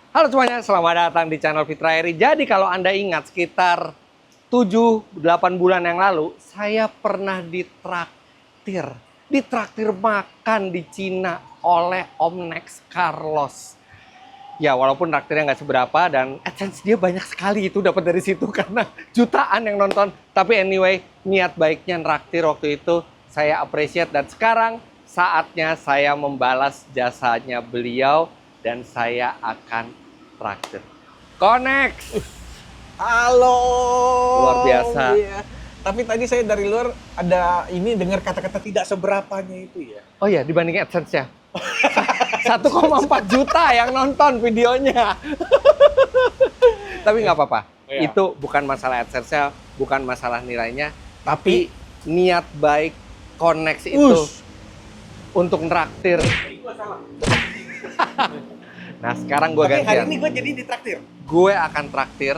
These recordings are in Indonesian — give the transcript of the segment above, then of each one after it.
Halo semuanya, selamat datang di channel Fitra Eri. Jadi kalau Anda ingat sekitar 7-8 bulan yang lalu, saya pernah ditraktir makan di Cina oleh Om Next Carlos. Ya walaupun traktirnya nggak seberapa dan AdSense dia banyak sekali itu dapat dari situ karena jutaan yang nonton. Tapi anyway, niat baiknya traktir waktu itu saya appreciate dan sekarang saatnya saya membalas jasanya beliau dan saya akan traktir. Connect. Halo. Luar biasa. Iya. Tapi tadi saya dari luar ada ini dengar kata-kata tidak seberapanya itu ya. Oh iya, dibanding AdSense-nya. 1,4 juta yang nonton videonya. Tapi nggak apa-apa. Iya. Itu bukan masalah AdSense-nya, bukan masalah nilainya. Tapi niat baik Connect itu untuk traktir. Nah sekarang gue Tapi hari gantian. ini gue jadi ditraktir. Gue akan traktir.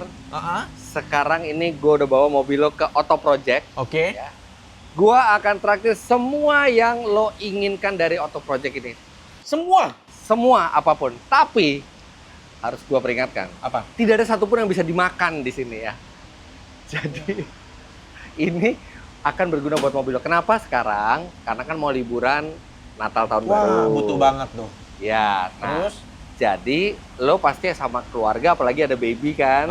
Sekarang ini gue udah bawa mobil lo ke Auto Project. Oke. Ya. Gue akan traktir semua yang lo inginkan dari Auto Project ini. Semua. Semua apapun. Tapi harus gue peringatkan. Apa? Tidak ada satupun yang bisa dimakan di sini ya. Jadi ini akan berguna buat mobil lo. Kenapa sekarang? Karena kan mau liburan Natal tahun baru. Wah, butuh banget tuh. Ya. Nah, Terus? jadi lo pasti sama keluarga, apalagi ada baby kan.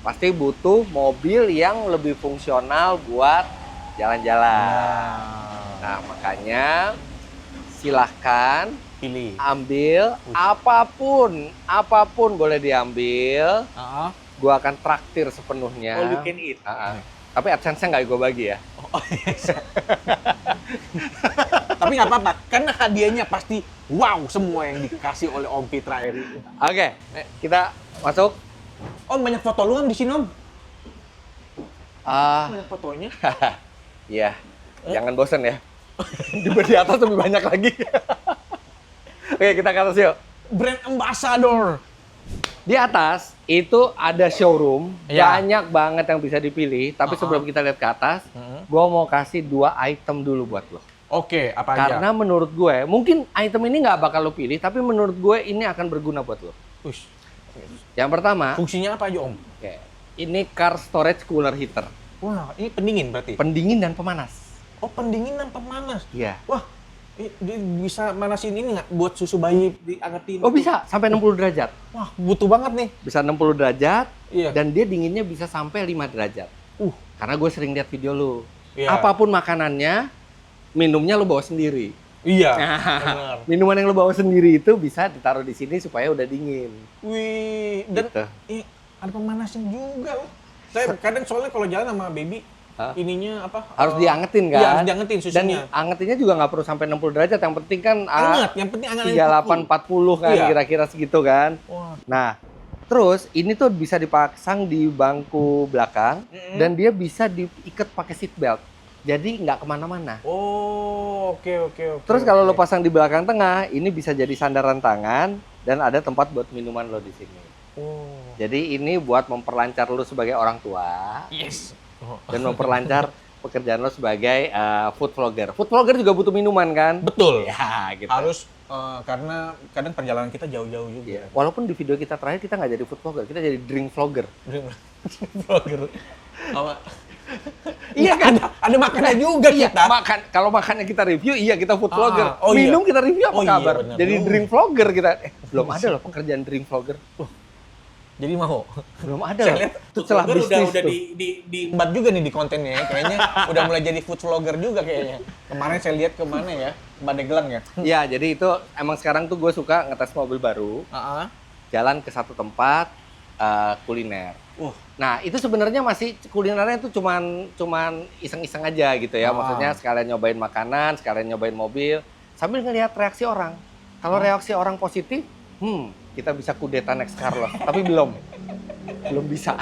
Pasti butuh mobil yang lebih fungsional buat jalan-jalan. Nah, makanya silahkan Pilih. ambil apapun boleh diambil. Gua akan traktir sepenuhnya. All you can eat. Tapi AdSense-nya nggak gue bagi ya. Tapi nggak apa-apa, karena hadiahnya pasti wow semua yang dikasih oleh Om Fitra Eri. Oke, kita masuk. Om, banyak foto lu Om di sini Om. Banyak fotonya. Iya, jangan bosen ya. Di atas lebih banyak lagi. Oke, kita ke atas yuk. Brand Ambassador. Di atas itu ada showroom, Ya. banyak banget yang bisa dipilih. Tapi sebelum kita lihat ke atas, gue mau kasih 2 item dulu buat lo. Oke, apa aja? Karena menurut gue, mungkin item ini nggak bakal lo pilih, tapi menurut gue ini akan berguna buat lo. Ush. Yang pertama, Fungsinya apa aja Om? oke, ini car storage cooler heater, Wah, ini pendingin berarti? pendingin dan pemanas. Oh, pendingin dan pemanas. Iya. Wah, dia bisa manasin ini nggak buat susu bayi diangetin? Oh bisa, sampai 60 derajat. Wah, butuh banget nih. Bisa 60 derajat, Iya. dan dia dinginnya bisa sampai 5 derajat. Karena gue sering lihat video lu. Iya. Apapun makanannya, minumnya lu bawa sendiri. Iya. Benar. Minuman yang lu bawa sendiri itu bisa ditaruh di sini supaya udah dingin. Wih, dan Gitu. ada pemanasnya juga loh. Saya kadang soalnya kalau jalan sama baby, ininya apa? Harus diangetin kan? Iya, harus diangetin susunya. Dan angetinnya juga nggak perlu sampai 60 derajat. Yang penting kan Anget, yang penting anget. 38-40 kan, Iya. kira-kira segitu kan. Wah. Nah, terus ini tuh bisa dipasang di bangku belakang dan dia bisa diikat pakai seat belt. Jadi nggak kemana-mana. Oh, oke. Terus kalau lo pasang di belakang tengah, ini bisa jadi sandaran tangan dan ada tempat buat minuman lo di sini. Oh. Jadi ini buat memperlancar lo sebagai orang tua Yes. dan memperlancar pekerjaan lo sebagai food vlogger. Food vlogger juga butuh minuman kan? Betul. Ya, gitu. Harus karena kadang perjalanan kita jauh-jauh juga. Iya. Walaupun di video kita terakhir kita nggak jadi food vlogger, kita jadi drink vlogger. Vlogger. Apa? Iya kan? Ada makannya juga Iya, kita. kalau makannya kita review, iya kita food vlogger. Oh iya. Minum kita review apa Oh iya, kabar? benar. Jadi drink vlogger kita. Belum ada loh pekerjaan drink vlogger. Jadi mau. Belum ada Saya loh. lihat Itu celah food vlogger bisnis udah tuh. diembat juga nih di kontennya ya. Kayaknya udah mulai jadi food vlogger juga kayaknya. Kemarin saya lihat kemana ya? Pandeglang ya? Iya, jadi itu emang sekarang tuh gue suka ngetes mobil baru, jalan ke satu tempat kuliner. Nah, itu sebenarnya masih kulinernya itu cuman iseng-iseng aja gitu ya. Maksudnya sekalian nyobain makanan, sekalian nyobain mobil, sambil ngelihat reaksi orang. Kalau reaksi orang positif, kita bisa kudeta Next Carlos. Tapi belum bisa.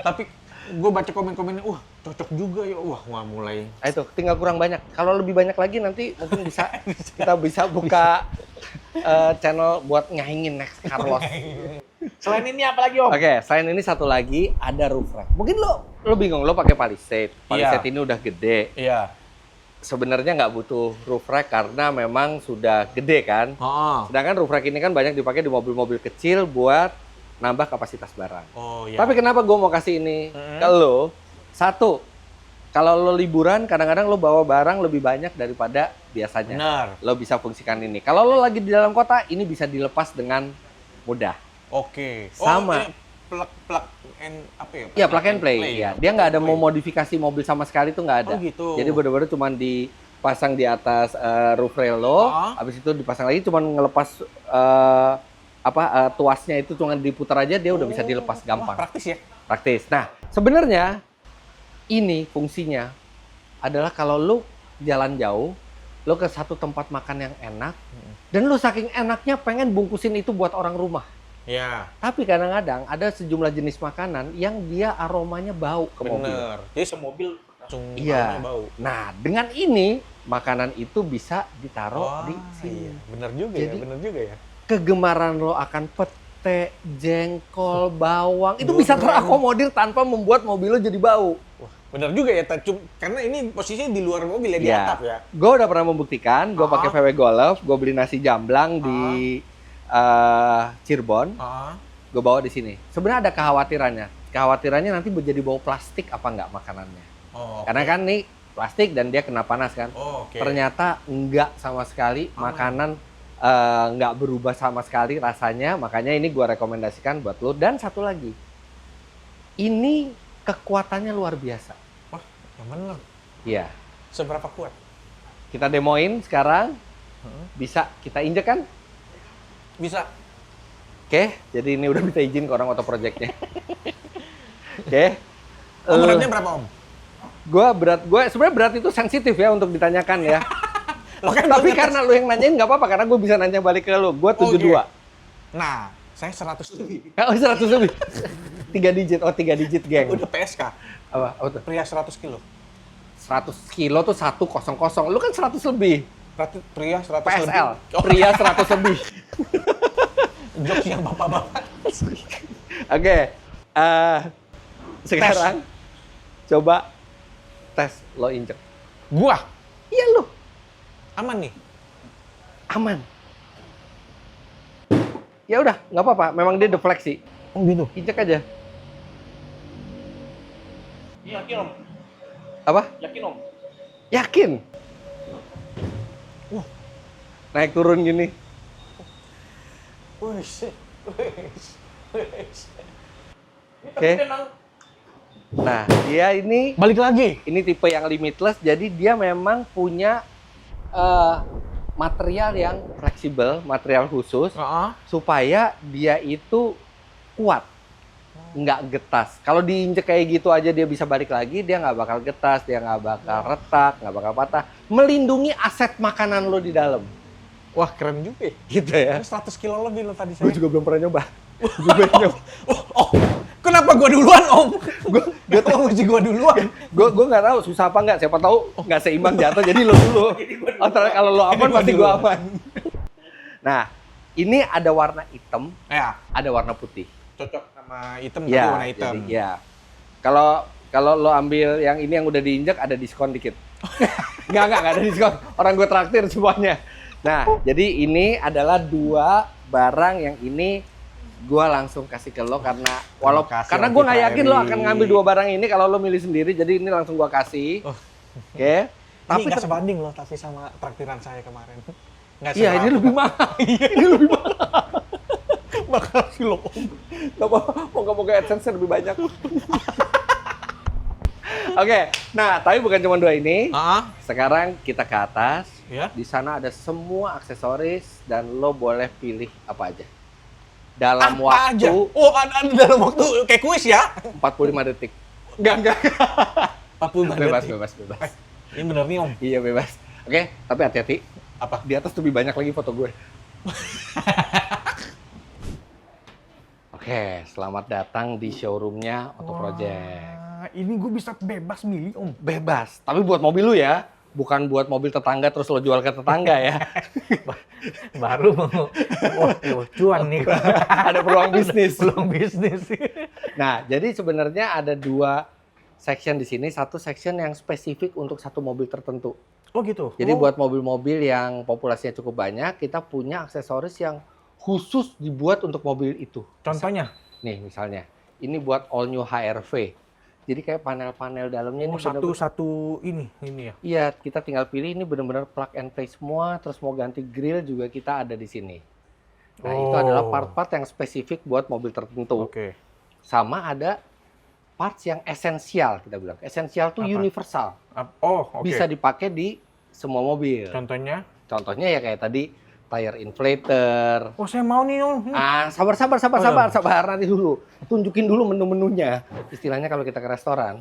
Tapi gue baca komen-komennya, wah cocok juga ya. Wah mulai. Itu tinggal kurang banyak. Kalau lebih banyak lagi nanti mungkin kita bisa buka channel buat nyaingin Next Carlos. Selain ini apa lagi Om? Oke, selain ini satu lagi ada roof rack. Mungkin lo bingung, lo pakai Palisade. Palisade ini udah gede. Iya. sebenarnya nggak butuh roof rack karena memang sudah gede kan. Oh. Sedangkan roof rack ini kan banyak dipakai di mobil-mobil kecil buat nambah kapasitas barang. Oh iya. Tapi kenapa gue mau kasih ini ke lo? Satu, kalau lo liburan kadang-kadang lo bawa barang lebih banyak daripada biasanya. Benar. Lo bisa fungsikan ini. Kalau lo lagi di dalam kota, ini bisa dilepas dengan mudah. Oke. Sama. Ini plug and apa ya? Iya, plug and play. Ya. Dia nggak ada mau modifikasi mobil sama sekali tuh nggak ada. Oh gitu. Jadi benar-benar cuma dipasang di atas roof rail lo, habis itu dipasang lagi cuma ngelepas tuasnya itu cuma diputar aja dia udah bisa dilepas gampang. Wah, praktis ya. Praktis. Nah, sebenarnya ini fungsinya adalah kalau lu jalan jauh, lu ke satu tempat makan yang enak, dan lu saking enaknya pengen bungkusin itu buat orang rumah. Ya. Tapi kadang-kadang ada sejumlah jenis makanan yang dia aromanya bau ke mobil. Bener. Jadi semobil langsung Iya. bau. Nah, dengan ini makanan itu bisa ditaruh di sini. Iya. Bener juga Jadi, ya, bener juga ya. Kegemaran lo akan pete, jengkol, bawang itu bisa terakomodir tanpa membuat mobil lo jadi bau. Wah, bener juga ya, karena ini posisinya di luar mobil ya, di atap ya. Gue udah pernah membuktikan, gue pakai VW Golf, gue beli nasi jamblang di Cirebon, gue bawa di sini. Sebenarnya ada kekhawatirannya nanti jadi bau plastik apa enggak makanannya. Karena kan nih plastik dan dia kena panas kan. Ternyata enggak sama sekali, makanan nggak berubah sama sekali rasanya, makanya ini gue rekomendasikan buat lo. Dan satu lagi, ini kekuatannya luar biasa. Wah, yang bener. Iya. Seberapa kuat? Kita demoin sekarang. Bisa kita injek kan? Bisa. Oke, jadi ini udah minta izin ke orang Auto Project-nya. Oke. Om, beratnya berapa om? Gue sebenarnya berat itu sensitif ya untuk ditanyakan ya. Loh, kan Tapi karena lu yang nanyain nggak apa-apa, karena gue bisa nanya balik ke lu. Gue 72. Nah, saya 100 lebih. Oh, 100 lebih. 3 digit, 3 digit geng. Udah PSK. Apa tuh? Pria 100 kilo. 100 kilo tuh 100. Lu kan 100 lebih. Berarti pria 100 PSL, lebih. Oh, pria 100 lebih. jokes yang bapak-bapak. Oke, sekarang coba tes lo injek. Gua? Iya lo. Aman nih? Aman. Ya udah, nggak apa-apa. Memang dia defleksi. Oh gitu? Injek aja. Yakin om? Apa? Yakin om? Yakin. Wah. Naik turun gini. Oke. Nah, dia ini Balik lagi. ini tipe yang limitless, jadi dia memang punya material yang fleksibel, material khusus, supaya dia itu kuat, nggak getas. Kalau diinjek kayak gitu aja dia bisa balik lagi, dia nggak bakal getas, dia nggak bakal retak, nggak bakal patah. Melindungi aset makanan lo di dalam. Wah, keren juga ya. Gitu ya. 100 kilo lebih lo tadi Gue saya. juga belum pernah nyoba. Gue pengen nyoba. Kenapa gua duluan om? Gua tahu mesti gua duluan. Gue nggak tahu susah apa nggak. Siapa tahu nggak seimbang jatuh, jadi lo dulu. Kalau lo aman pasti gue aman. Nah, ini ada warna hitam, Ya, ada warna putih. cocok sama hitam tapi Ya, warna hitam. jadi, ya. Kalau lo ambil yang ini yang udah diinjek ada diskon dikit. Nggak ada diskon. Orang gue traktir semuanya. Nah, jadi ini adalah 2 barang yang ini gue langsung kasih ke lo karena karena gue nggak yakin lo akan ngambil 2 barang ini kalau lo milih sendiri, jadi ini langsung gue kasih. Oke. Tapi nggak sebanding loh tapi sama traktiran saya kemarin. Iya, ini lebih mahal. Ini lebih mahal. Makasih lo om. Gak apa-apa, moga-moga AdSense lebih banyak. Oke, nah tapi bukan cuma 2 ini. Sekarang kita ke atas. Ya. Di sana ada semua aksesoris dan lo boleh pilih apa aja. Dalam Apa waktu aja? Oh, ada dalam waktu kayak kuis ya? 45 detik. Enggak. 45 Bebas, detik. bebas. Ini bener nih om. Iya, bebas. Oke, tapi hati-hati. Apa? Di atas lebih banyak lagi foto gue. Oke, selamat datang di showroomnya Auto Project. Ini gue bisa bebas milih om. Bebas, tapi buat mobil lu ya. Bukan buat mobil tetangga terus lo jual ke tetangga ya. Baru mau cuan nih. Ada peluang bisnis. Peluang bisnis. Nah, jadi sebenarnya ada 2 section di sini. Satu section yang spesifik untuk satu mobil tertentu. Oh gitu. Jadi buat mobil-mobil yang populasinya cukup banyak, kita punya aksesoris yang khusus dibuat untuk mobil itu. Contohnya? Nih misalnya, ini buat all new HR-V. Jadi kayak panel-panel dalamnya ini Satu ini ya. Iya, kita tinggal pilih ini benar-benar plug and play semua, terus mau ganti grill juga kita ada di sini. Nah, itu adalah part-part yang spesifik buat mobil tertentu. Oke. Sama ada parts yang esensial, kita bilang. Esensial tuh Apa? universal. Oke. Bisa dipakai di semua mobil. Contohnya? Contohnya ya kayak tadi, tire inflator. Oh, saya mau nih, Om. Sabar. Nanti dulu. Tunjukin dulu menu-menunya. Istilahnya kalau kita ke restoran,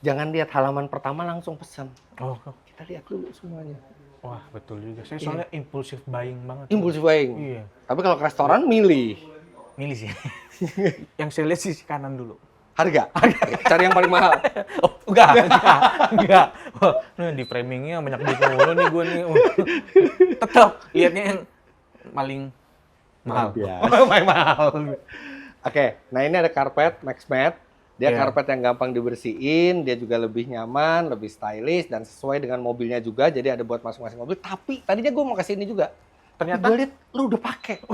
jangan lihat halaman pertama langsung pesan. Oh. Kita lihat dulu semuanya. Wah, betul juga. Saya soalnya impulsif buying banget. Impulsive buying. Iya. Tapi kalau ke restoran milih. Milih sih. Yang saya lihat sisi kanan dulu. Harga. Cari yang paling mahal. Oh, enggak. Wah, di framingnya banyak duit mulu nih gue nih. Tetap lihatnya yang paling mahal. Paling mahal. Oke, nah ini ada karpet Max Mat. Dia karpet yang gampang dibersihin, dia juga lebih nyaman, lebih stylish dan sesuai dengan mobilnya juga. Jadi ada buat masing-masing mobil. Tapi tadinya gue mau kasih ini juga. Ternyata gue lihat lu udah pakai.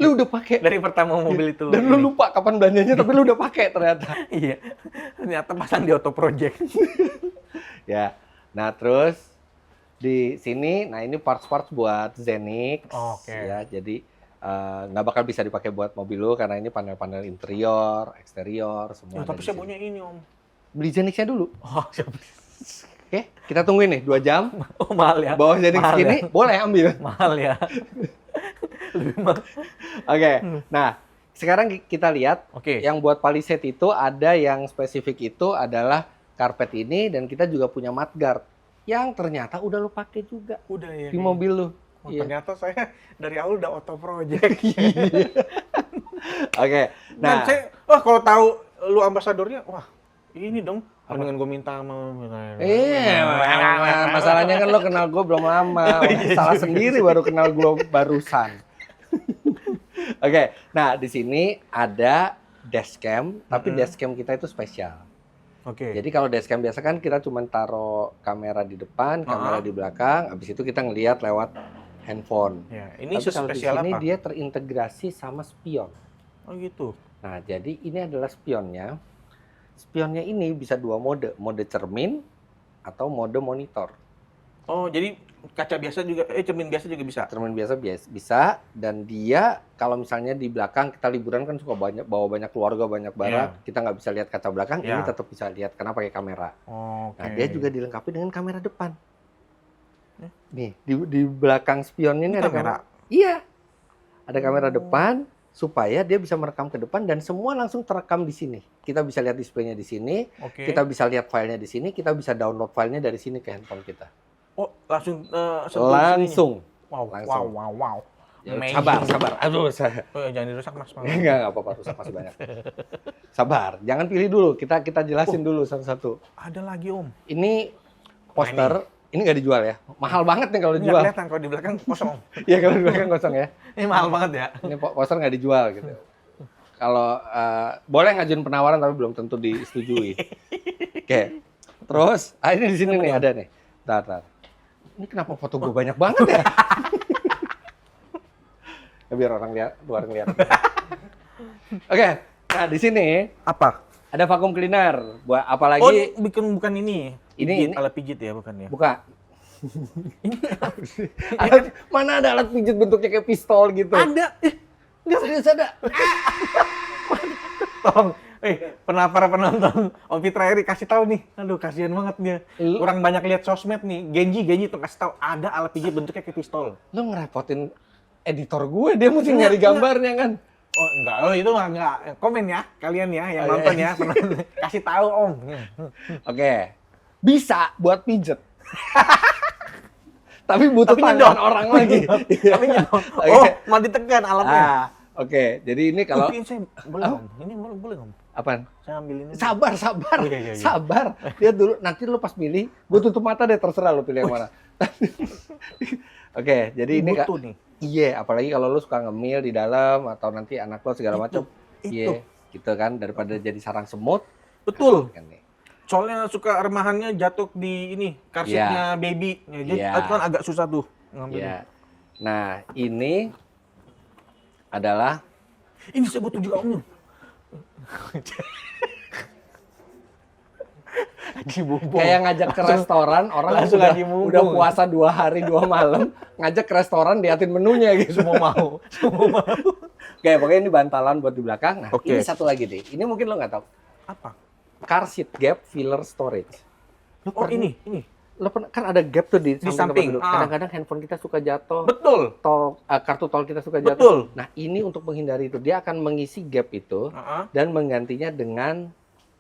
Lu udah pakai dari pertama mobil itu. Dan lu lupa kapan belanjanya, tapi lu udah pakai ternyata. Iya. Ternyata pasang di auto project. Ya. Nah, terus di sini, nah ini parts-parts buat Zenix. Oke. Ya, jadi nggak bakal bisa dipakai buat mobil lu karena ini panel-panel interior, eksterior, semua. Tapi saya punya ini, Om. Beli Zenixnya dulu. Oh, siap. Oke, kita tungguin nih 2 jam. Oh, mahal ya. Bawa Zenix ini, boleh ambil. Mahal ya. Lebih mahal. Oke, nah sekarang kita lihat yang buat palisade itu ada yang spesifik itu adalah karpet ini dan kita juga punya mudguard yang ternyata udah lu pakai juga Udah ya. di mobil lu. Oh, Iya. ternyata saya dari awal udah auto project. Oke, Dan nah saya, kalau tahu lu ambasadornya, wah ini dong. Mendingan gue minta sama. masalahnya kan lo kenal gue belum lama, salah sendiri baru kenal gue barusan. Oke, nah di sini ada dashcam, tapi dashcam kita itu spesial. Oke. Jadi kalau dashcam biasa kan kita cuma taruh kamera di depan, kamera di belakang, habis itu kita ngelihat lewat handphone. Ya, ini Tapi kalau di spesial sini apa? dia terintegrasi sama spion. Oh gitu. Nah, jadi ini adalah spionnya. Spionnya ini bisa 2 mode cermin atau mode monitor. Oh, jadi kaca biasa juga, cermin biasa juga bisa. Cermin biasa bisa, dan dia kalau misalnya di belakang kita liburan kan suka bawa banyak keluarga, banyak barang, kita nggak bisa lihat kaca belakang, ini tetap bisa lihat karena pakai kamera. Nah, dia juga dilengkapi dengan kamera depan. Nih, di belakang spionnya ini ada kamera. Iya. Ada kamera depan supaya dia bisa merekam ke depan dan semua langsung terekam di sini. Kita bisa lihat displaynya di sini, kita bisa lihat filenya di sini, kita bisa download filenya dari sini ke handphone kita. Oh, langsung Langsung. Wow. Ya, sabar. Aduh, Jangan dirusak, Mas. Enggak apa-apa, rusak masih banyak. Sabar, jangan pilih dulu. Kita jelasin dulu satu-satu. Ada lagi, Om. Ini poster, ini nggak dijual ya. Mahal banget nih kalau dijual. Nggak kelihatan kalau di belakang kosong, Om. Iya, kalau di belakang kosong ya. Ini mahal banget ya. Ini poster nggak dijual gitu. Kalau boleh ngajuin penawaran tapi belum tentu disetujui. Oke. Terus, ini di sini nih ada nih. Bentar. Ini kenapa foto gue banyak banget ya? Biar orang luar lihat. Oke, nah di sini Apa? ada vacuum cleaner. Buat apalagi? Oh, bukan ini. Ini alat pijit ya, bukan ya? Buka. Mana ada alat pijit bentuknya kayak pistol gitu? Ada. Nggak serius ada. Tolong, para penonton Om Fitra Eri kasih tahu nih. Aduh, kasihan banget dia. Kurang banyak lihat sosmed nih. Genji tuh kasih tahu ada alat pijit bentuknya kayak pistol. Lu ngerepotin editor gue, dia mesti nyari gambarnya kan. Oh, enggak. Oh, itu mah enggak. Komen ya kalian ya yang nonton ya. Kasih tahu, Om. Oke. Bisa buat pijet. Tapi butuh tangan orang lagi. Tapi nyedot. Oh, mau ditekan alatnya. Oke, jadi ini kalau saya boleh, Om. Ini boleh, Om. apaan? Saya ambil ini. Sabar. Oh, iya. Sabar. Lihat dulu, nanti lu pas milih, gue tutup mata deh, terserah lu pilih yang mana. Oke, jadi ini butuh nih. Iya, apalagi kalau lu suka ngemil di dalam atau nanti anak lo segala macam. Iya, gitu kan daripada jadi sarang semut. Betul. Kan nih. Soalnya suka remahannya jatuh di ini, car seat-nya baby. Ya, jadi Iya. itu kan agak susah tuh ngambilnya. Ya. Nah, ini adalah Ini saya butuh juga Om. Haji Mumpung. kayak ngajak ke restoran, orang langsung udah, Haji Mumpung. udah puasa 2 hari 2 malam, ngajak ke restoran liatin menunya gitu. Semua mau. Semua mau. Oke, pokoknya ini bantalan buat di belakang. Nah, Oke. ini satu lagi deh. Ini mungkin lo nggak tahu. Apa? Car seat gap filler storage. Oh ini. Lo pernah, kan ada gap tuh di samping. tempat duduk. Kadang-kadang handphone kita suka jatuh. Betul. Kartu tol kita suka jatuh. Betul. Nah, ini untuk menghindari itu. Dia akan mengisi gap itu dan menggantinya dengan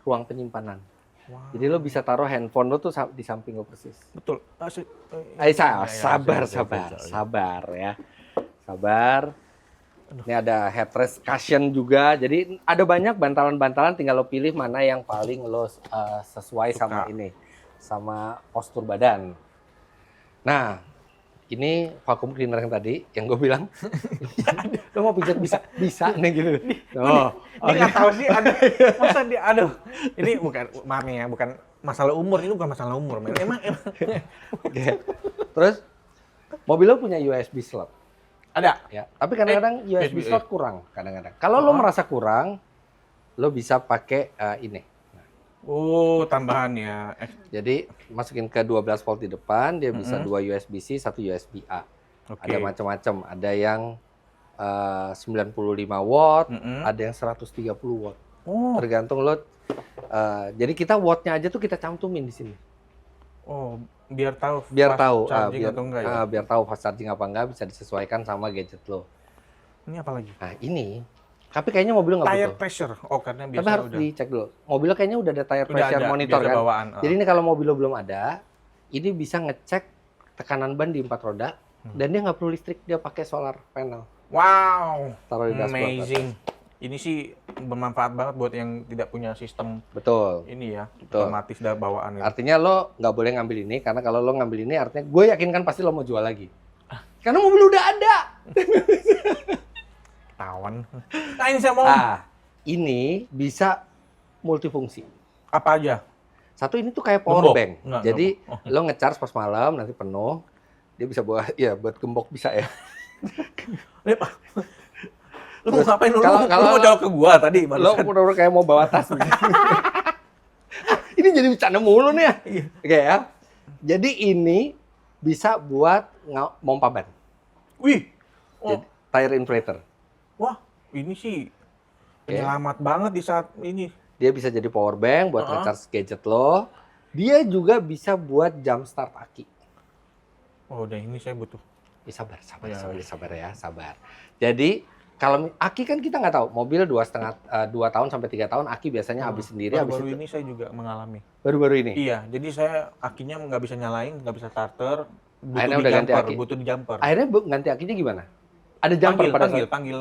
ruang penyimpanan. Wow. Jadi lo bisa taruh handphone lo tuh di samping lo persis. Betul. Sabar ya. Sabar. Ini ada headrest cushion juga. Jadi ada banyak bantalan-bantalan, tinggal lo pilih mana yang paling lo sesuai sama ini, sama postur badan. Nah, ini vacuum cleaner yang tadi yang gue bilang. Lo mau pijat bisa nih gitu. Ini nggak tahu sih ada masa dia aduh. Ini bukan maaf nih ya, bukan masalah umur, ini bukan masalah umur, men. Emang. Oke. Terus mobil lo punya USB slot. Ada. Ya, tapi kadang-kadang USB slot kurang kadang-kadang. Kalau lo merasa kurang, lo bisa pakai ini. Oh, tambahan ya. Jadi masukin ke 12 volt di depan, dia bisa 2 USB-C, 1 USB-A. Oke. Ada macam-macam, ada yang 95 watt, ada yang 130 watt. Oh. Tergantung lo. Jadi kita wattnya aja tuh kita cantumin di sini. Oh, biar tahu Biar fast tahu charging atau enggak ya. biar tahu fast charging apa enggak, bisa disesuaikan sama gadget lo. Ini apa lagi? Nah, ini tapi kayaknya mobil nggak Tire butuh. pressure. Oh, karena biasa Tapi harus udah. dicek dulu. Mobilnya kayaknya udah ada tire Udah pressure ada, monitor biasa kan. bawaan. Jadi ini kalau mobil lo belum ada, ini bisa ngecek tekanan ban di 4 roda dan dia nggak perlu listrik, dia pakai solar panel. Wow. Taruh di dashboard. Amazing. Ini sih bermanfaat banget buat yang tidak punya sistem Betul. ini ya, Betul. otomatis dah bawaan gitu. Artinya lo nggak boleh ngambil ini karena kalau lo ngambil ini artinya gue yakin kan pasti lo mau jual lagi. Karena mobil udah ada. Tawan. Nah, ini saya mau Ini bisa multifungsi. apa aja? Satu ini tuh kayak power Gembok? bank. Enggak, Jadi gembok. lo ngecharge pas malam nanti penuh. Dia bisa buat buat gembok bisa ya. Lu mau ngapain lu? Kalau- Lu mau jawab ke gua tadi Lo barusan. bener-bener kayak mau bawa tas. Ini jadi bercanda mulu nih ya. Iya. Oke ya. Jadi ini bisa buat pompa ban. Wih. Oh, Jadi, tire inflator. wah, ini sih penyelamat banget di saat ini. Dia bisa jadi power bank buat nge-charge gadget lo. Dia juga bisa buat jump start aki. Oh, udah ini saya butuh. Sabar Ya. sabar. Jadi kalau aki kan kita nggak tahu, mobil 2 tahun sampai 3 tahun aki biasanya habis sendiri. Habis Baru-baru itu ini saya juga mengalami. baru-baru ini. Iya, jadi saya akinya nggak bisa nyalain, nggak bisa starter. Butuh Akhirnya di udah ganti jumper, aki. butuh di jumper. Akhirnya ganti akinya gimana? Ada jumper pada saat panggil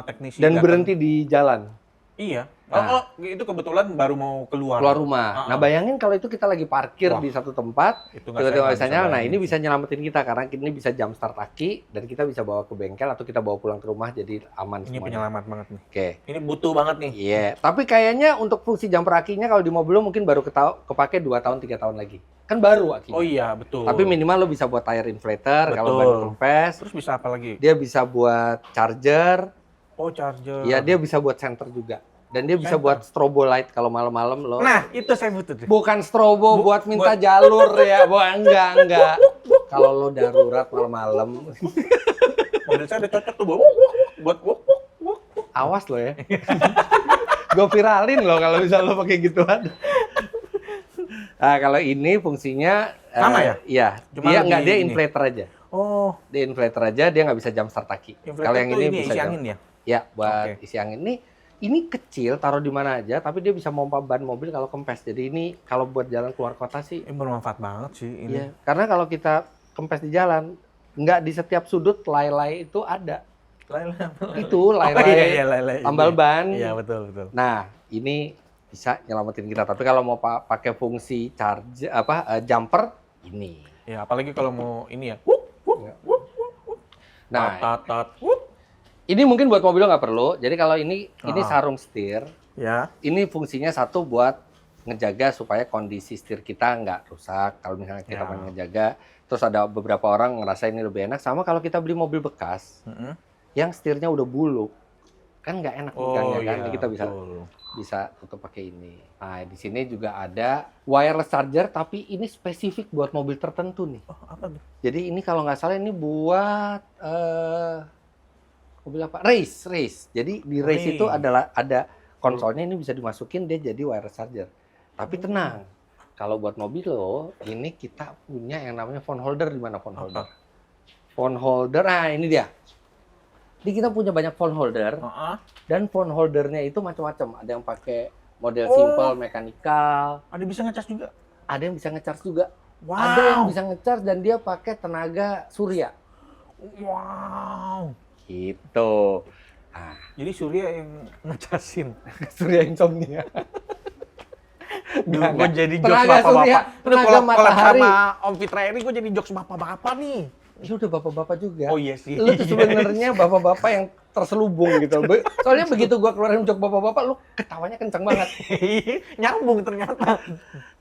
teknisi dan datang. berhenti di jalan Iya. Nah. Itu kebetulan baru mau keluar. keluar rumah. Nah, bayangin kalau itu kita lagi parkir Wah. di satu tempat, Itu nggak tiba-tiba saya bisa nggak nyala. Nah, bayangin ini sih. bisa nyelamatin kita karena ini bisa jump start aki dan kita bisa bawa ke bengkel atau kita bawa pulang ke rumah jadi aman Ini semuanya. penyelamat banget nih. Oke. Ini butuh banget nih. Iya, tapi kayaknya untuk fungsi jumper akinya kalau di mobil lo mungkin baru kepake 2 tahun 3 tahun lagi. Kan baru akinya. Oh iya, betul. Tapi minimal lo bisa buat tire inflator kalau ban Betul. kempes. Terus bisa apa lagi? Dia bisa buat charger. Oh, charger. Iya, dia bisa buat center juga. Dan dia bisa Center. buat strobo light kalau malam-malam lo. Nah, itu saya butuh tuh. Bukan strobo buat minta jalur ya, enggak. Kalau lo darurat malam-malam, Model saya udah cocok tuh buat awas lo ya. Gue viralin lo kalau bisa lo pakai gituan. Nah, kalau ini fungsinya Sama ya? Iya, Cuma dia lebih nggak dia ini. inflator aja. Oh, Dia inflator aja, dia nggak bisa jump start aki. Kalau yang ini bisa isi jump. angin ya? Ya, buat Oke. isi angin. Ini kecil, taruh di mana aja, tapi dia bisa pompa ban mobil kalau kempes. Jadi ini kalau buat jalan keluar kota sih, Ini bermanfaat banget sih ini. iya. Karena kalau kita kempes di jalan, nggak di setiap sudut lay-lay itu ada. Itu lay-lay, lay-lay. tambal ban. Iya, betul. Nah, ini bisa nyelamatin kita. Tapi kalau mau pakai fungsi charge jumper, ini. Ya, apalagi kalau mau ini ya. Nah, Tat. ini mungkin buat mobil nggak perlu. Jadi kalau ini sarung setir. Ya. Ini fungsinya satu buat ngejaga supaya kondisi setir kita nggak rusak. Kalau misalnya kita Ya. mau ngejaga, terus ada beberapa orang ngerasa ini lebih enak. Sama kalau kita beli mobil bekas, yang setirnya udah buluk, kan nggak enak megangnya kan. iya, Kita betul. bisa tutup pakai ini. Nah, di sini juga ada wireless charger, tapi ini spesifik buat mobil tertentu nih. Oh, apa tuh? Jadi ini kalau nggak salah ini buat mobil apa? Race. Jadi di race itu adalah ada konsolnya, ini bisa dimasukin, dia jadi wireless charger. Tapi tenang, kalau buat mobil lo, ini kita punya yang namanya phone holder. Di mana phone holder? Phone holder, ini dia. Jadi kita punya banyak phone holder, dan phone holdernya itu macam-macam. Ada yang pakai model simple, mekanikal. Ada bisa ngecas juga? Ada yang bisa ngecharge juga. Wow. Ada yang bisa ngecharge dan dia pakai tenaga surya. Wow. Gitu. Nah, Jadi Surya yang ngecasin. surya insomnia. Gue jadi jokes Tenaga surya, bapak-bapak. Ini tenaga collab matahari. sama Om Fitra ini gue jadi jokes bapak-bapak nih. Lu udah bapak-bapak juga. Oh iya sih. Lu tuh sebenarnya bapak-bapak yang terselubung gitu. Soalnya begitu gua keluarin jok bapak-bapak, lu ketawanya kenceng banget. Nyambung ternyata.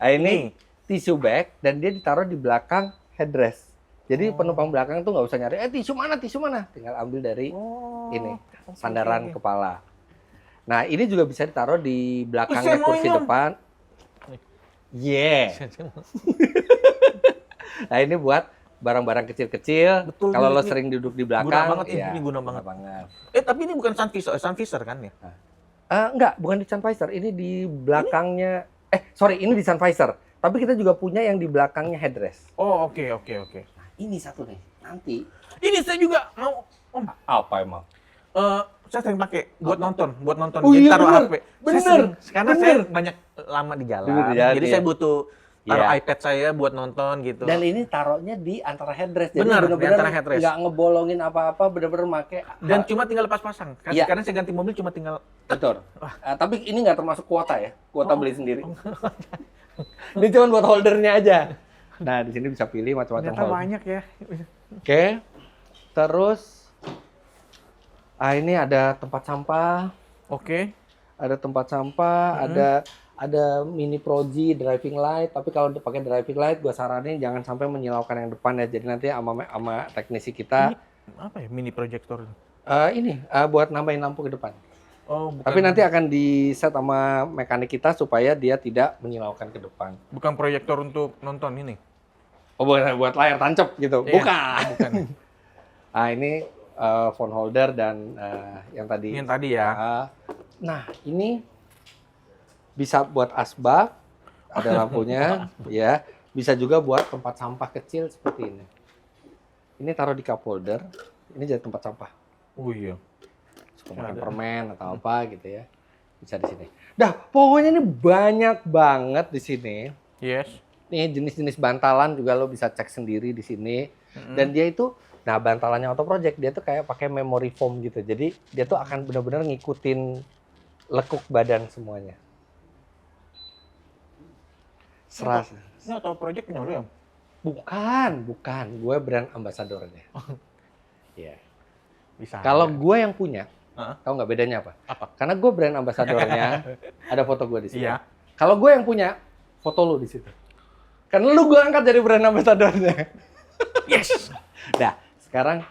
Nah, ini tisu bag dan dia ditaruh di belakang headrest. Jadi penumpang belakang tuh nggak usah nyari, tisu mana? Tinggal ambil dari ini, sandaran kepala. Nah, ini juga bisa ditaruh di belakangnya kursi depan. Yeah. Nah, ini buat barang-barang kecil-kecil. Betul, Kalau lo ini sering duduk di guna belakang, banget, ya, ini guna banget. banget. Tapi ini bukan Sunvisor kan ya? Enggak, bukan di Sunvisor. Ini di belakangnya. Ini di Sunvisor. Tapi kita juga punya yang di belakangnya headrest. Oh, oke. Nah, ini satu nih. Nanti. Ini saya juga mau, Om. Apa emang? Saya sering pakai buat nonton. Oh, Jadi iya, taruh bener. HP. Bener. Karena saya banyak lama di jalan. Dulu di jalan, Jadi iya. saya butuh taruh Iya. iPad saya buat nonton gitu. Dan ini taruhnya di antara headrest. Jadi Benar, di bener-bener antara headrest. nggak ngebolongin apa-apa, bener-bener make. Dan cuma tinggal lepas pasang. Iya. Karena saya ganti mobil cuma tinggal. Betul. Tapi ini nggak termasuk kuota ya. Kuota beli sendiri. Ini cuma buat holdernya aja. Nah, di sini bisa pilih macam-macam Ternyata holder. banyak ya. Oke. Terus ini ada tempat sampah, Oke. ada tempat sampah, ada mini proji driving light. Tapi kalau pakai driving light, gua saranin jangan sampai menyilaukan yang depan ya. Jadi nanti sama teknisi kita Ini apa ya? Mini projector. buat nambahin lampu ke depan. Oh, bukan. Tapi nanti akan di-set sama mekanik kita supaya dia tidak menyilaukan ke depan. Bukan proyektor untuk nonton ini. Oh, buat layar tancap gitu. Iya. Bukan. Ini phone holder dan yang tadi. Yang tadi ya. Nah, ini bisa buat asbak, ada lampunya, ya. Bisa juga buat tempat sampah kecil seperti ini. Ini taruh di cup holder, ini jadi tempat sampah. Oh iya. Suka makan permen atau apa gitu ya. Bisa di sini. Dah, pokoknya ini banyak banget di sini. Yes. Nih jenis-jenis bantalan juga lo bisa cek sendiri di sini. Dan dia itu, nah bantalannya Auto Project dia tuh kayak pakai memory foam gitu. Jadi dia tuh akan benar-benar ngikutin lekuk badan semuanya. Serasa. Ini Auto Project punya lu ya? Bukan. Gue brand ambasadornya. Iya. Bisa. Kalau gue yang punya, Hah? tahu nggak bedanya apa? Apa? Karena gue brand ambasadornya, ada foto gue di situ. Iya. Kalau gue yang punya, foto lu di situ. Karena lu gue angkat jadi brand ambasadornya. Yes. Dah, sekarang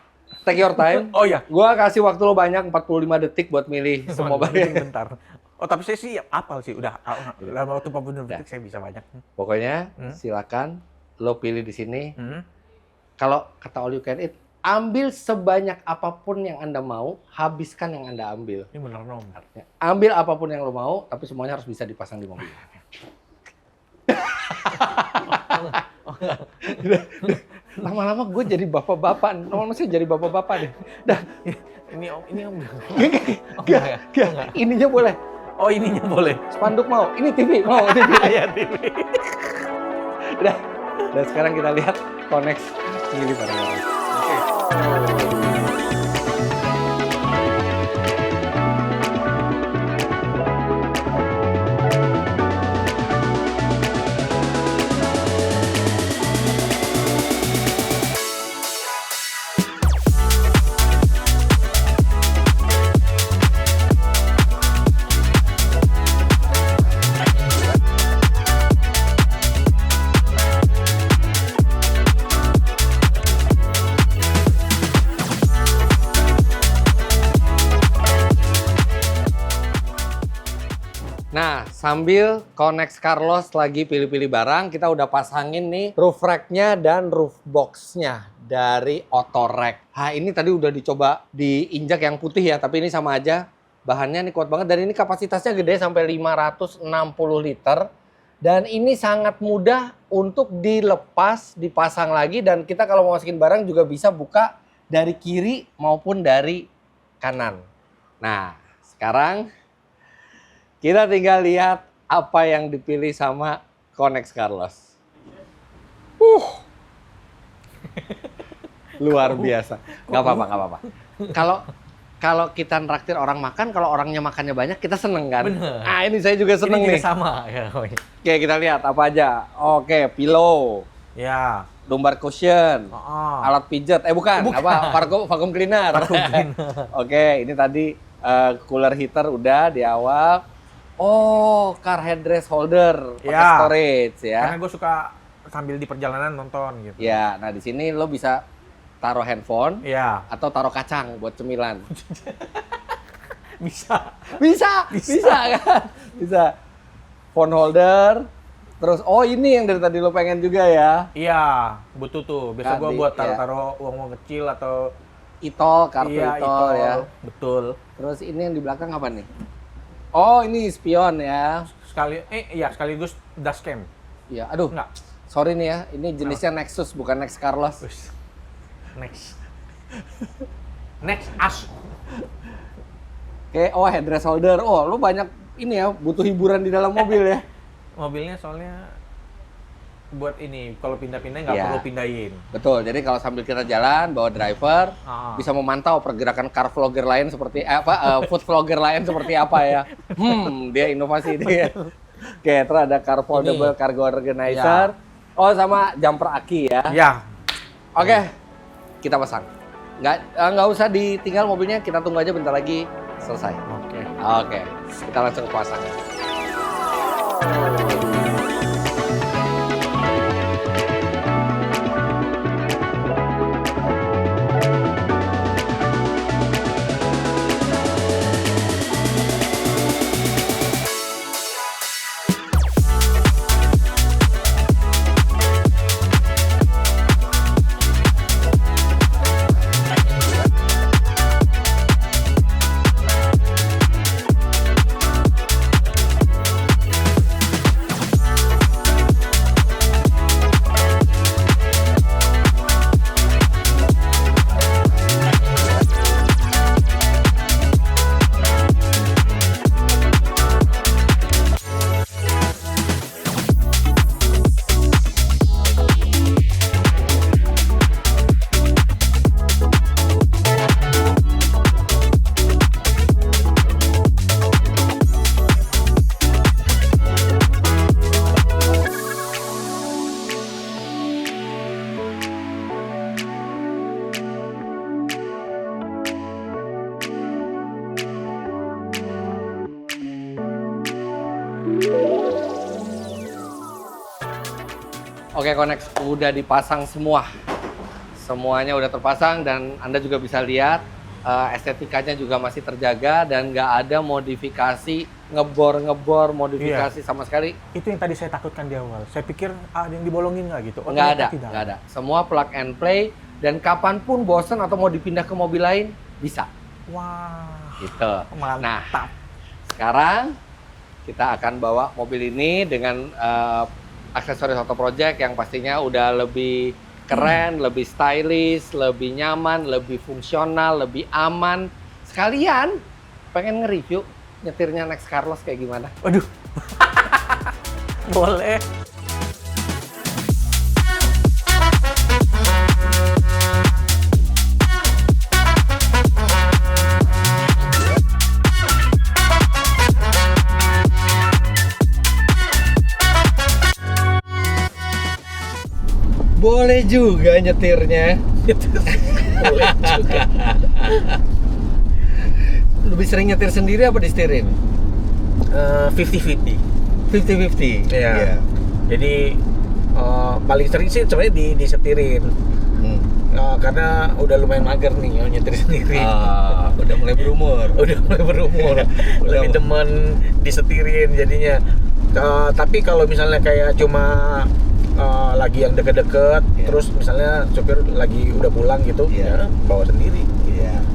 take your time. Oh iya. Gue kasih waktu lo banyak 45 detik buat milih semua barang. Bentar. Oh, tapi saya sih apal sih. Udah dalam waktu 40 detik saya bisa banyak. Pokoknya silakan lo pilih di sini. Hmm. Kalau kata all you can eat, ambil sebanyak apapun yang Anda mau, habiskan yang Anda ambil. Ini bener dong. Ambil apapun yang lo mau, tapi semuanya harus bisa dipasang di mobil. Lama-lama gue jadi bapak-bapak. Lama-lama saya jadi bapak-bapak deh. Dah, Ini om. Gak, ininya boleh. Oh, ininya boleh. Spanduk mau. Ini TV mau. TV. Iya, TV. Udah. Dan sekarang kita lihat Konex milih barang-barang. Oke. Nah, sambil Konex Carlos lagi pilih-pilih barang, kita udah pasangin nih roof rack-nya dan roof box-nya dari Otorack. Ini tadi udah dicoba diinjak yang putih ya, tapi ini sama aja. Bahannya ini kuat banget dan ini kapasitasnya gede sampai 560 liter. Dan ini sangat mudah untuk dilepas, dipasang lagi, dan kita kalau mau masukin barang juga bisa buka dari kiri maupun dari kanan. Nah, sekarang kita tinggal lihat apa yang dipilih sama Konex Carlos. Luar biasa. Gak apa-apa. Kalau kita nraktir orang makan, kalau orangnya makannya banyak, kita seneng kan? Bener. Ini saya juga seneng Ini nih. juga sama. Ya, Oke, kita lihat apa aja. Oke, pillow, ya. lumbar cushion, alat pijat. Bukan. Apa? Vacuum cleaner. Oke, ini tadi cooler heater udah di awal. Oh, car headrest holder, pakai storage ya. Karena gue suka sambil di perjalanan nonton gitu. Ya, nah di sini lo bisa taruh handphone, atau taruh kacang buat cemilan. Bisa Kan? Bisa. Phone holder. Terus, ini yang dari tadi lo pengen juga ya? Iya, butuh tuh. Biasa gue buat ya. taruh uang kecil atau Kartu itol ya. Betul. Terus ini yang di belakang apa nih? Oh, ini spion ya. Sekaligus dashcam. Iya, aduh. Enggak. Sorry nih ya, ini jenisnya Nexus bukan Nex Carlos. Next As. Oke, headrest holder. Lu banyak ini ya, butuh hiburan di dalam mobil ya. Mobilnya soalnya buat ini, kalau pindah-pindah nggak perlu pindahin. Betul, jadi kalau sambil kita jalan, bawa driver, bisa memantau pergerakan car vlogger lain seperti food vlogger lain seperti apa ya. Dia inovasi dia. Oke, terus ada car foldable cargo organizer. Sama jumper aki ya. Ya. Oke, kita pasang. Nggak usah ditinggal mobilnya, kita tunggu aja bentar lagi selesai. Oke, kita langsung ke pasang. Oke, Konex udah dipasang semua. Semuanya udah terpasang dan Anda juga bisa lihat estetikanya juga masih terjaga dan nggak ada modifikasi ngebor modifikasi sama sekali. Itu yang tadi saya takutkan di awal. Saya pikir ada yang dibolongin nggak gitu. Nggak ada. Semua plug and play dan kapanpun bosan atau mau dipindah ke mobil lain bisa. Wah. Gitu. Mantap. Nah, sekarang kita akan bawa mobil ini dengan aksesoris Auto Project yang pastinya udah lebih keren, lebih stylish, lebih nyaman, lebih fungsional, lebih aman. Sekalian pengen nge-review nyetirnya Nex Carlos kayak gimana? Waduh. Boleh. Boleh juga nyetirnya. Boleh juga. Lebih sering nyetir sendiri apa disetirin? 50-50. 50-50? Iya. Jadi paling sering sih sebenarnya disetirin. karena udah lumayan mager nih nyetir sendiri. Udah mulai berumur. Udah mulai berumur, lebih demen disetirin jadinya. Tapi kalau misalnya kayak cuma lagi yang deket-deket, terus misalnya supir lagi udah pulang gitu, ya bawa sendiri.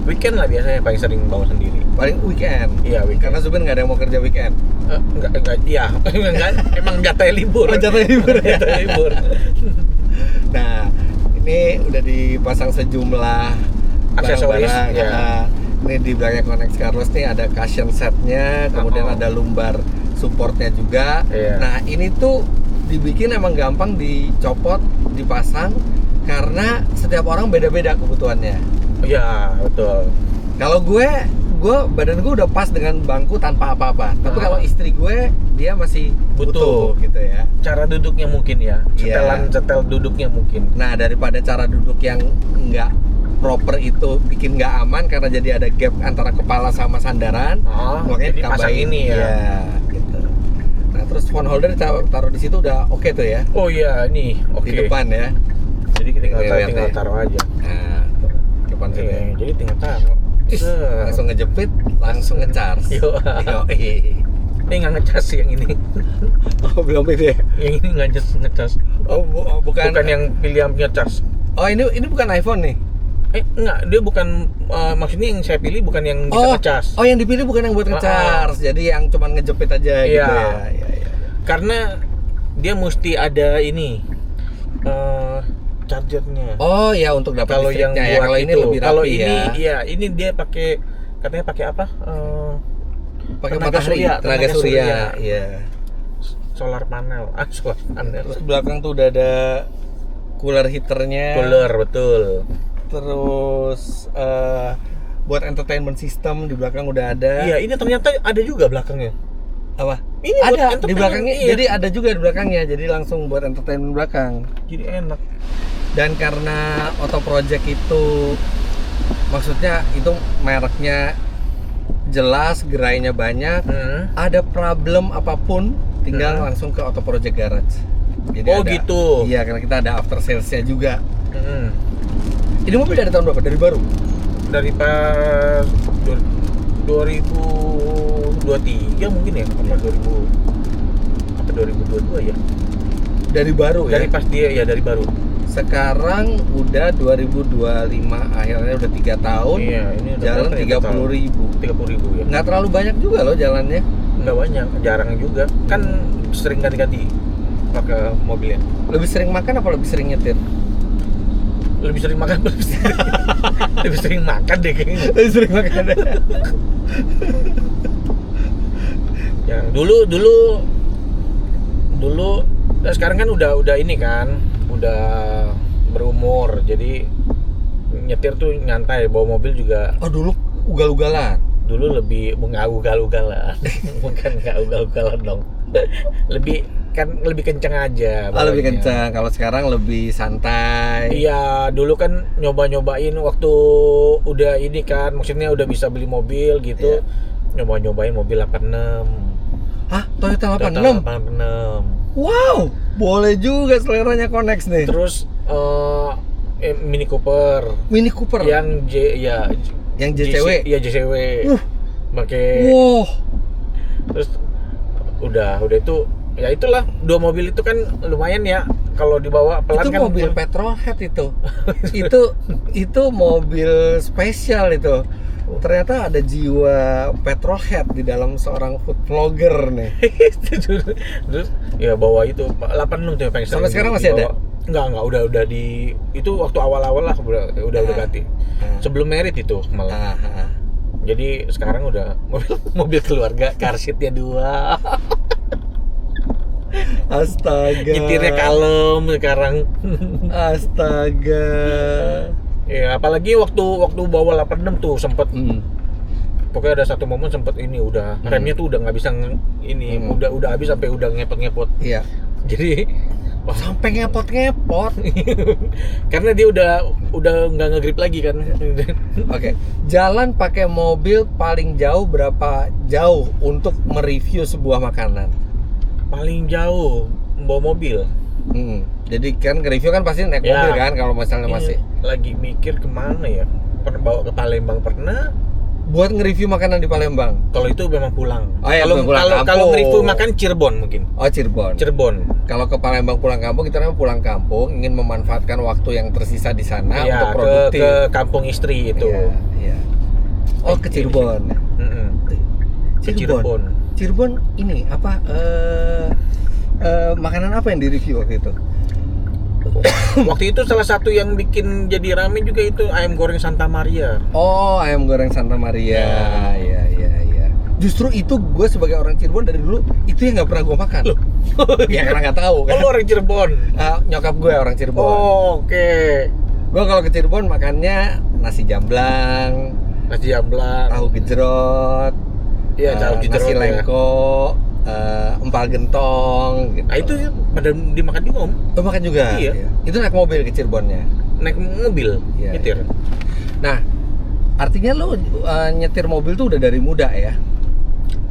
Weekend lah biasanya paling sering bawa sendiri. Paling weekend. Iya, weekend. Karena supir nggak ada yang mau kerja weekend. Iya, emang jatahnya libur. Jatahnya libur. Jatahnya libur. Nah, ini udah dipasang sejumlah Aksesoris, barang-barang. ya. Ini di belakang Konex Carlos nih ada cushion setnya, kemudian ada lumbar supportnya juga. Nah, ini tuh dibikin emang gampang dicopot, dipasang karena setiap orang beda-beda kebutuhannya. Iya, betul. Kalau gue badan gue udah pas dengan bangku tanpa apa-apa. Tapi kalau istri gue dia masih butuh gitu ya. Cara duduknya mungkin ya. Setel duduknya mungkin. Nah, daripada cara duduk yang nggak proper itu bikin nggak aman karena jadi ada gap antara kepala sama sandaran. Makanya dipasang ini ya. Gitu. Nah, terus phone holder taruh di situ udah oke tuh ya. Oh iya, ini oke. Di depan ya. Jadi kita tinggal taruh aja. Nah, depan sini. Jadi tinggal taruh. Langsung ngejepit, langsung ngecharge. Yo. Ini nggak ngecas yang ini. Oh, belum itu ya? Yang ini nggak ngecas. Bukan yang pilihan ngecas. Oh, ini bukan iPhone nih. Enggak, dia bukan maksudnya yang saya pilih bukan yang bisa ngecas. Oh, yang dipilih bukan yang buat ngecas. Jadi yang cuma ngejepit aja gitu ya. Iya. Karena dia mesti ada ini chargernya. Oh ya, untuk dapat kalau yang listriknya ya. Kalau ini lebih rapi kalau ya. ini iya, ini dia katanya pakai apa? Pakai matahari, tenaga surya. Iya. Solar panel. Solar panel. Terus belakang tuh udah ada cooler heaternya. Cooler, betul. Terus buat entertainment system di belakang udah ada. Iya, ini ternyata ada juga belakangnya. Apa? Ini ada di belakangnya. Iya. Jadi ada juga di belakangnya. Jadi langsung buat entertainment belakang. Jadi enak. Dan karena Auto Project itu maksudnya itu mereknya jelas, gerainya banyak, ada problem apapun tinggal langsung ke Auto Project Garage. Jadi gitu. Iya, karena kita ada after sales-nya juga. Ini mobil dari tahun berapa? Dari baru? Dari pas 2023 mungkin ya, apa 2022 ya? Dari baru dari ya? Pas dia ya dari baru. Sekarang udah 2025, akhirnya udah 3 tahun. Iya, ini udah jalan 30.000 ya. Nggak terlalu banyak juga loh jalannya. Nggak banyak, jarang juga. Kan sering ganti-ganti pakai mobilnya. Lebih sering makan apa lebih sering nyetir? Lebih sering makan, lebih sering makan deh kayaknya. Lebih sering makan deh. Ya, dulu sekarang kan udah ini kan, udah berumur, jadi nyetir tuh nyantai, bawa mobil juga. Oh, dulu ugal-ugalan. Dulu lebih nggak ugal-ugalan. Bukan nggak ugal-ugalan dong. lebih kenceng aja. Oh, lebih kenceng. Kalau sekarang lebih santai. Iya, dulu kan nyobain waktu udah ini kan, maksudnya udah bisa beli mobil gitu. Iya. Nyobain mobil 86. Hah? Toyota 86? 86. Wow, boleh juga seleranya Konex nih. Terus Mini Cooper. Mini Cooper. Yang JCW. Iya, JCW. Pakai. Wow. Terus udah itu ya itulah, dua mobil itu kan lumayan ya kalau dibawa pelan itu kan. Itu mobil petrolhead itu. itu mobil spesial itu. Ternyata ada jiwa petrolhead di dalam seorang food vlogger nih. Terus ya bawa itu 86 tuh pengen. Sampai sekarang masih ada? Enggak, udah di itu waktu awal-awal lah udah ganti. Sebelum merit itu malah. Jadi sekarang udah mobil keluarga, car seat-nya 2. Astaga. Nyetirnya kalem sekarang. Astaga. Ya, apalagi waktu bawa 86 tuh sempet pokoknya ada satu momen sempet ini udah remnya tuh udah nggak bisa ini udah habis sampai udah ngepot. Iya. Jadi sampai ngepot karena dia udah nggak ngegrip lagi kan. Oke. Jalan pakai mobil paling jauh berapa jauh untuk mereview sebuah makanan? Paling jauh bawa mobil Jadi kan nge-review kan pasti naik mobil kan kalau misalnya masih. Lagi mikir kemana ya? Pernah bawa ke Palembang pernah. Buat nge-review makanan di Palembang. Kalau itu memang pulang. Oh ya, kalau nge-review makan Cirebon mungkin. Oh, Cirebon. Kalau ke Palembang pulang kampung, kita namanya pulang kampung, ingin memanfaatkan waktu yang tersisa di sana untuk produktif. Ke kampung istri itu. Iya. Oh, ke Cirebon. Cirebon. Cirebon ini apa? Makanan apa yang di-review waktu itu? Waktu itu salah satu yang bikin jadi rame juga itu ayam goreng Santa Maria. Oh, ayam goreng Santa Maria. Iya. Justru itu gue sebagai orang Cirebon dari dulu itu yang nggak pernah gue makan. Loh? Ya karena nggak tahu kan. Oh, orang Cirebon. Nyokap gue orang Cirebon. Oh, oke. Gue kalau ke Cirebon makannya nasi jamblang, tahu gejrot, tahu gejrot, nasi lengko, empal gentong gitu. Nah itu pada dimakan juga Om. Oh, makan juga? Iya. Itu naik mobil ke Cirebonnya? Naik mobil, nyetir. Nah, artinya lo nyetir mobil tuh udah dari muda ya?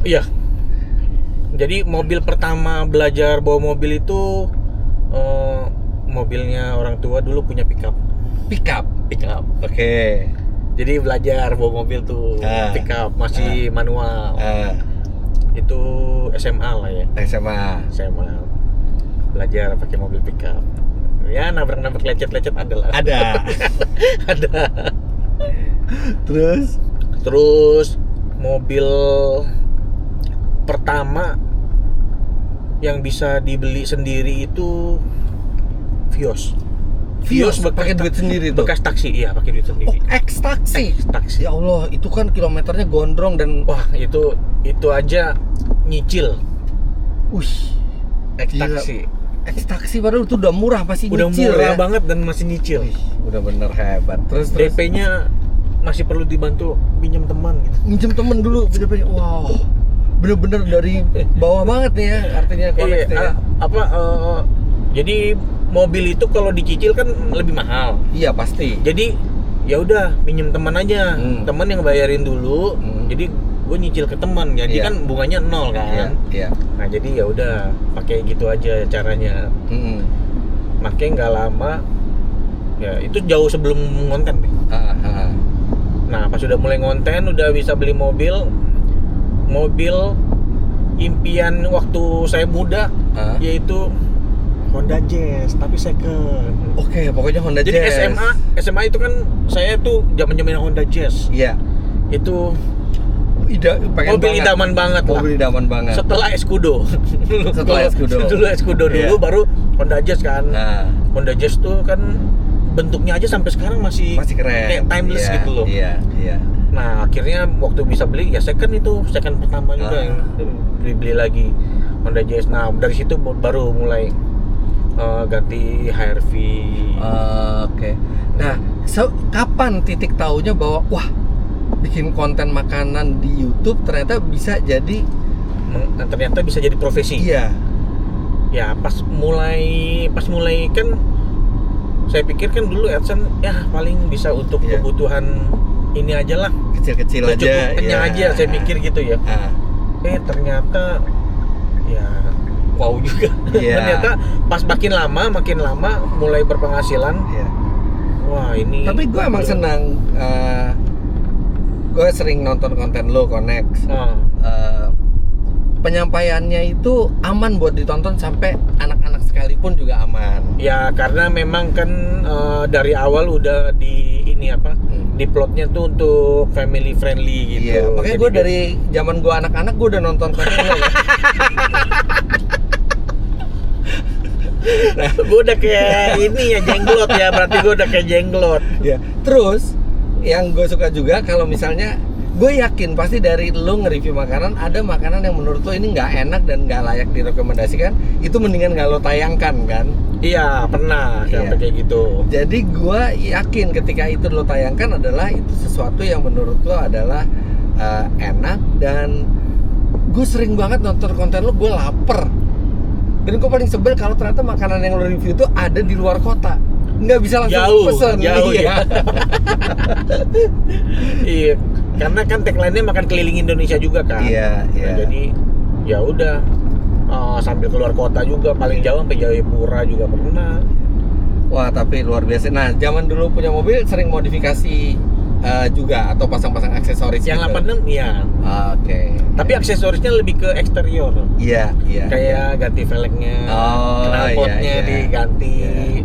Iya. Jadi mobil pertama belajar bawa mobil itu mobilnya orang tua dulu punya pickup. Pickup? Oke. Jadi belajar bawa mobil tuh pickup masih manual. Itu SMA lah ya. SMA. Belajar pakai mobil pickup. Ya nabrak lecet ada lah. Ada. Terus mobil pertama yang bisa dibeli sendiri itu Vios pakai duit sendiri tuh. Bekas taksi, iya pakai duit sendiri. Oh, taksi. Ya Allah, itu kan kilometernya gondrong dan wah, itu aja nyicil. Taksi. Taksi padahal itu udah murah masih udah nyicil. Udah murah banget dan masih nyicil. Udah bener hebat. Terus DP-nya masih perlu dibantu pinjam teman gitu. Minjem teman dulu DP-nya. Wow. Bener-bener dari bawah banget nih ya artinya koneksnya. Jadi mobil itu kalau dicicil kan lebih mahal. Iya pasti. Jadi ya udah pinjem teman aja, teman yang bayarin dulu. Jadi gue nyicil ke teman, jadi kan bunganya 0 kan. Iya. Nah jadi ya udah pakai gitu aja caranya. Makanya nggak lama, ya itu jauh sebelum ngonten deh. Nah pas udah mulai ngonten, udah bisa beli mobil impian waktu saya muda, yaitu Honda Jazz tapi second. Oke, pokoknya Honda Jazz. Jadi SMA itu kan saya tuh zaman-zaman Honda Jazz. Iya. Itu mobil idaman banget lah. Mobil idaman banget. Setelah Escudo. Dulu Escudo dulu baru Honda Jazz kan. Honda Jazz tuh kan bentuknya aja sampai sekarang masih keren. Kayak timeless gitu loh. Iya. Nah, akhirnya waktu bisa beli ya second pertama juga yang beli lagi Honda Jazz. Nah, dari situ baru mulai ganti HRV. Oke. Nah, kapan titik taunya bahwa wah, bikin konten makanan di YouTube ternyata bisa jadi profesi? Iya. Ya, pas mulai kan saya pikir kan dulu AdSense ya paling bisa untuk kebutuhan ini aja lah. Kecil-kecil aja. Cukup kenyang aja, saya pikir gitu ya. Ternyata ya wow juga. Ternyata pas makin lama mulai berpenghasilan. Wah ini. Tapi gue emang senang. Gue sering nonton konten lo Connect. Penyampaiannya itu aman buat ditonton sampai anak-anak sekalipun juga aman. Ya karena memang kan dari awal udah di plotnya tuh untuk family friendly gitu. Iya, makanya gue dari zaman gue anak-anak gue udah nonton konten lo ya. Nah, gue udah kayak ini ya jenglot ya, berarti gue udah kayak jenglot. Ya. Terus yang gue suka juga kalau misalnya gue yakin pasti dari lo nge-review makanan ada makanan yang menurut lo ini nggak enak dan nggak layak direkomendasikan, itu mendingan nggak lo tayangkan kan? Iya pernah kayak gitu. Jadi gue yakin ketika itu lo tayangkan adalah itu sesuatu yang menurut lo adalah enak, dan gue sering banget nonton konten lo, gue lapar. Dan gue paling sebel kalau ternyata makanan yang lo review itu ada di luar kota, nggak bisa langsung pesen. Jauh ya. Iya, karena kan tagline-nya makan keliling Indonesia juga kan. Iya. Nah, jadi ya udah sambil keluar kota juga, paling jauh sampai Jayapura juga pernah. Wah, tapi luar biasa. Nah, zaman dulu punya mobil sering modifikasi juga atau pasang-pasang aksesoris Yang gitu? 86 iya. Oke. Tapi aksesorisnya lebih ke eksterior. Iya, iya. Kayak ganti velgnya, Oh, knalpotnya iya, iya. diganti. Iya.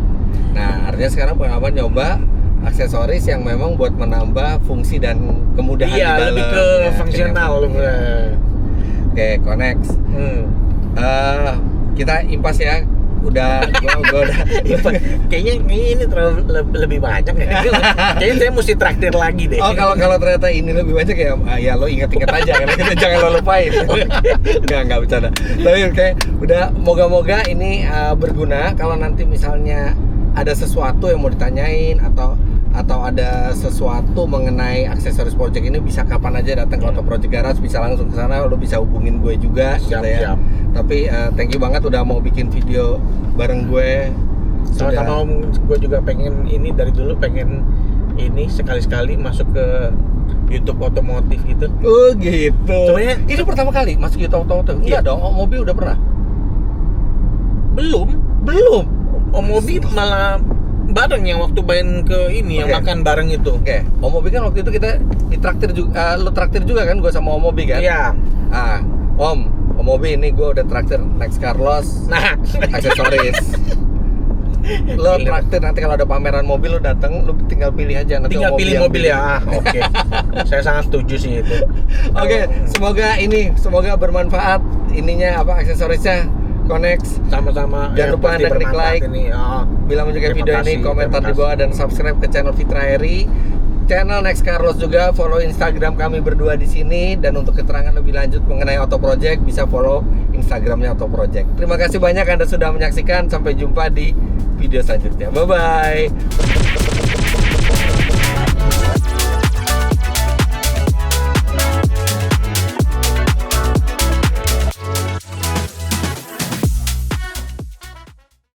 Nah, artinya sekarang pengalaman nyoba aksesoris yang memang buat menambah fungsi dan kemudahan di Iya, dalam. lebih ke ya, fungsional. iya. Oke, Konex. Kita impas ya. Udah, gua udah. Kayaknya ini terlalu lebih banyak ya. Kayaknya saya mesti traktir lagi deh. Oh, kalau ternyata ini lebih banyak ya, ya lo ingat-ingat aja kan, jangan lo lupain. Nggak bercanda. Tapi oke, udah moga-moga ini berguna. Kalau nanti misalnya ada sesuatu yang mau ditanyain atau ada sesuatu mengenai aksesoris project ini, bisa kapan aja datang ke Auto Project Garage, bisa langsung ke sana, lo bisa hubungin gue juga. Siap, gitu ya. siap. Tapi thank you banget udah mau bikin video bareng gue. Sama-sama Om, gue juga pengen ini dari dulu pengen ini sekali-sekali masuk ke YouTube otomotif gitu. Oh gitu. Sebenarnya Ini pertama kali masuk YouTube otomotif? Enggak Iya. dong, mobil udah pernah? Belum. Om Mobi malah bareng yang waktu main ke ini yang Oke. makan bareng itu. Oke, Om Mobi kan waktu itu kita ditraktir juga, lo traktir juga kan, gue sama Om Mobi kan? Iya. Om Mobi ini gue udah traktir Next Carlos Nah, aksesoris. Lo Gila. traktir nanti kalau ada pameran mobil lo datang, lo tinggal pilih aja nanti tinggal Om Mobi pilih yang mobil ya. Oke. Saya sangat setuju sih itu. Oke, semoga bermanfaat ininya aksesorisnya Konex. Sama-sama. Jangan lupa Anda klik bermanfaat like. ini. Bila menyukai Terima video ini, kasih, komentar terima di bawah kasih. dan subscribe ke channel Fitra Eri, channel Next Carlos juga, follow Instagram kami berdua di sini, dan untuk keterangan lebih lanjut mengenai Auto Project bisa follow Instagramnya Auto Project. Terima kasih banyak Anda sudah menyaksikan, sampai jumpa di video selanjutnya. Bye bye.